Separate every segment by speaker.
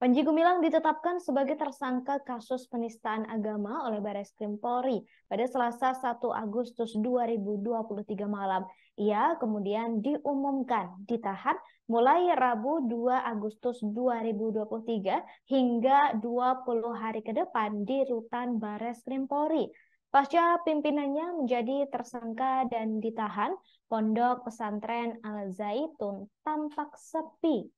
Speaker 1: Panji Gumilang ditetapkan sebagai tersangka kasus penistaan agama oleh Barreskrim Polri pada Selasa 1 Agustus 2023 malam. Ia kemudian diumumkan ditahan mulai Rabu 2 Agustus 2023 hingga 20 hari ke depan di rutan Barreskrim Polri. Pasca pimpinannya menjadi tersangka dan ditahan, Pondok Pesantren Al-Zaitun tampak sepi.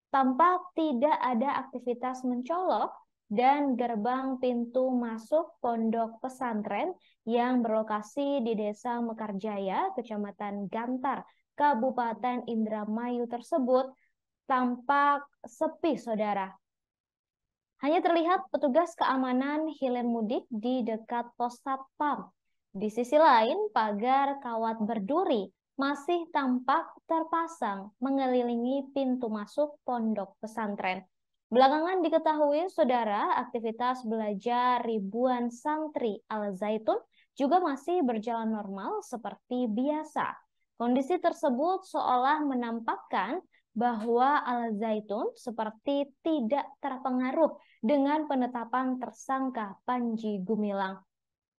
Speaker 1: Tampak tidak ada aktivitas mencolok dan gerbang pintu masuk pondok pesantren yang berlokasi di Desa Mekarjaya, Kecamatan Gantar, Kabupaten Indramayu tersebut tampak sepi, saudara. Hanya terlihat petugas keamanan hilir mudik di dekat pos satpam. Di sisi lain, pagar kawat berduri masih tampak terpasang mengelilingi pintu masuk pondok pesantren. Belakangan diketahui, saudara, aktivitas belajar ribuan santri Al-Zaitun juga masih berjalan normal seperti biasa. Kondisi tersebut seolah menampakkan bahwa Al-Zaitun seperti tidak terpengaruh dengan penetapan tersangka Panji Gumilang.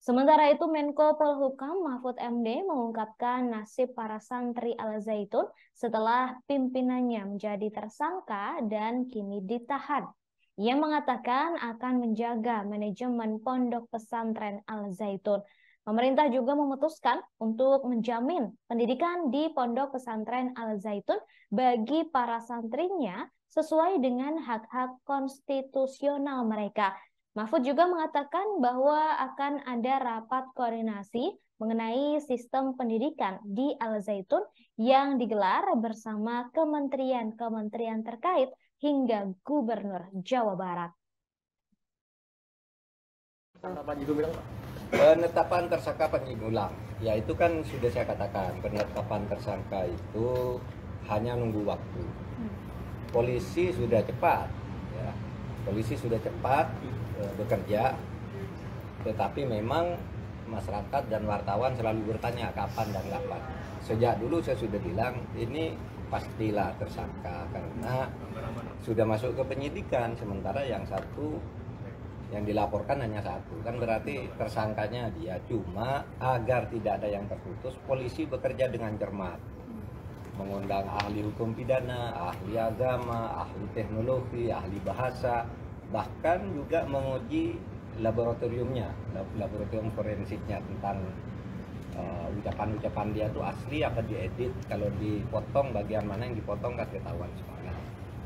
Speaker 1: Sementara itu, Menko Polhukam Mahfud MD mengungkapkan nasib para santri Al-Zaitun setelah pimpinannya menjadi tersangka dan kini ditahan. Ia mengatakan akan menjaga manajemen pondok pesantren Al-Zaitun. Pemerintah juga memutuskan untuk menjamin pendidikan di pondok pesantren Al-Zaitun bagi para santrinya sesuai dengan hak-hak konstitusional mereka. Mahfud juga mengatakan bahwa akan ada rapat koordinasi mengenai sistem pendidikan di Al-Zaitun yang digelar bersama kementerian-kementerian terkait hingga Gubernur Jawa Barat.
Speaker 2: Penetapan tersangka Panji Gumilang, ya itu kan sudah saya katakan, penetapan tersangka itu hanya nunggu waktu. Polisi sudah cepat, ya. Polisi sudah cepat bekerja, tetapi memang masyarakat dan wartawan selalu bertanya kapan dan kapan. Sejak dulu saya sudah bilang ini pastilah tersangka karena sudah masuk ke penyidikan, sementara yang satu yang dilaporkan hanya satu, kan berarti tersangkanya dia. Cuma agar tidak ada yang terputus, polisi bekerja dengan cermat, mengundang ahli hukum pidana, ahli agama, ahli teknologi, ahli bahasa, bahkan juga menguji laboratoriumnya, laboratorium forensiknya tentang ucapan-ucapan dia itu asli apa diedit, kalau dipotong bagian mana yang dipotong kan ketahuan semuanya.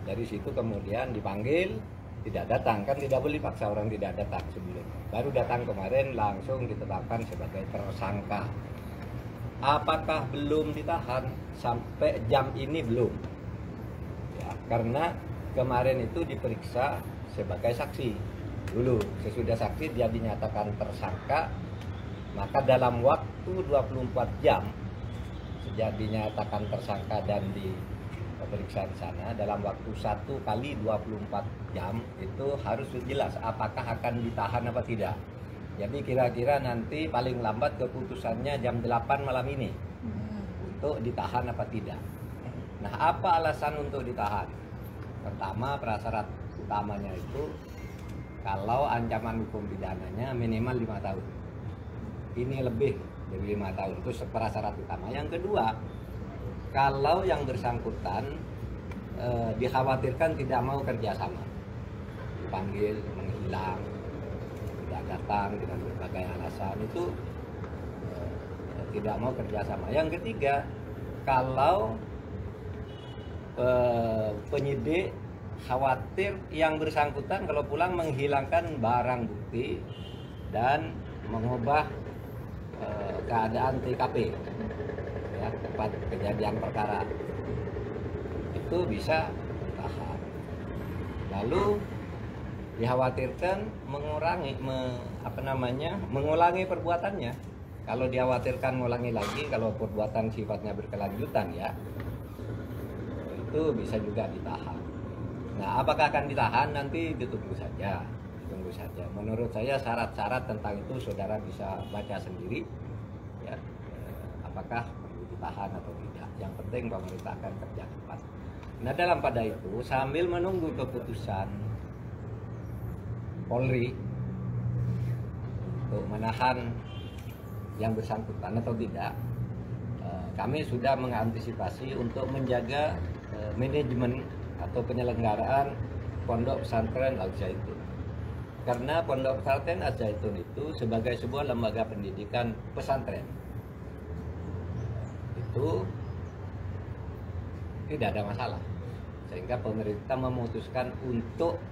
Speaker 2: Dari situ kemudian dipanggil, tidak datang, kan tidak boleh paksa orang tidak datang sebelumnya. Baru datang kemarin langsung ditetapkan sebagai tersangka. Apakah belum ditahan? Sampai jam ini belum, ya, karena kemarin itu diperiksa sebagai saksi dulu. Sesudah saksi dia dinyatakan tersangka, maka dalam waktu 24 jam sejak dinyatakan tersangka dan diperiksa di sana, dalam waktu 1 kali 24 jam itu harus jelas apakah akan ditahan apa tidak. Jadi kira-kira nanti paling lambat keputusannya jam 8 malam ini untuk ditahan apa tidak. Nah, apa alasan untuk ditahan? Pertama, prasyarat utamanya itu kalau ancaman hukum pidananya minimal 5 tahun. Ini lebih dari 5 tahun, itu prasyarat utama. Yang kedua, kalau yang bersangkutan dikhawatirkan tidak mau kerjasama, dipanggil, menghilang, tidak datang dengan berbagai alasan, itu tidak mau kerjasama. Yang ketiga, kalau penyidik khawatir yang bersangkutan kalau pulang menghilangkan barang bukti dan mengubah keadaan TKP, ya, tempat kejadian perkara, itu bisa ditahan. Lalu dikhawatirkan mengulangi perbuatannya. Kalau dikhawatirkan mengulangi lagi, kalau perbuatan sifatnya berkelanjutan, ya, itu bisa juga ditahan. Nah, apakah akan ditahan nanti ditunggu saja. Menurut saya syarat-syarat tentang itu saudara bisa baca sendiri, ya, apakah perlu ditahan atau tidak. Yang penting pemerintah akan kerja cepat. Nah, dalam pada itu sambil menunggu keputusan Polri untuk menahan yang bersangkutan atau tidak, kami sudah mengantisipasi untuk menjaga manajemen atau penyelenggaraan Pondok Pesantren Al Zaitun. Karena Pondok Pesantren Al Zaitun itu sebagai sebuah lembaga pendidikan pesantren, itu tidak ada masalah. Sehingga pemerintah memutuskan untuk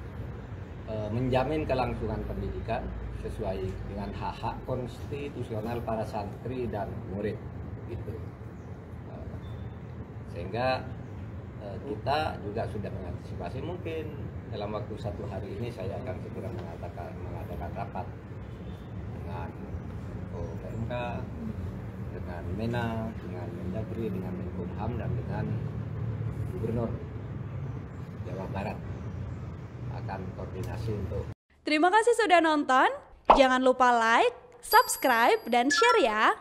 Speaker 2: menjamin kelangsungan pendidikan sesuai dengan hak-hak konstitusional para santri dan murid gitu. Sehingga kita juga sudah mengantisipasi, mungkin dalam waktu 1 hari ini saya akan segera mengadakan rapat dengan PMK, dengan MENA, dengan Mendagri, dengan Menkumham, dan dengan Gubernur Jawa Barat, akan koordinasi untuk.
Speaker 3: Terima kasih sudah nonton. Jangan lupa like, subscribe, dan share ya.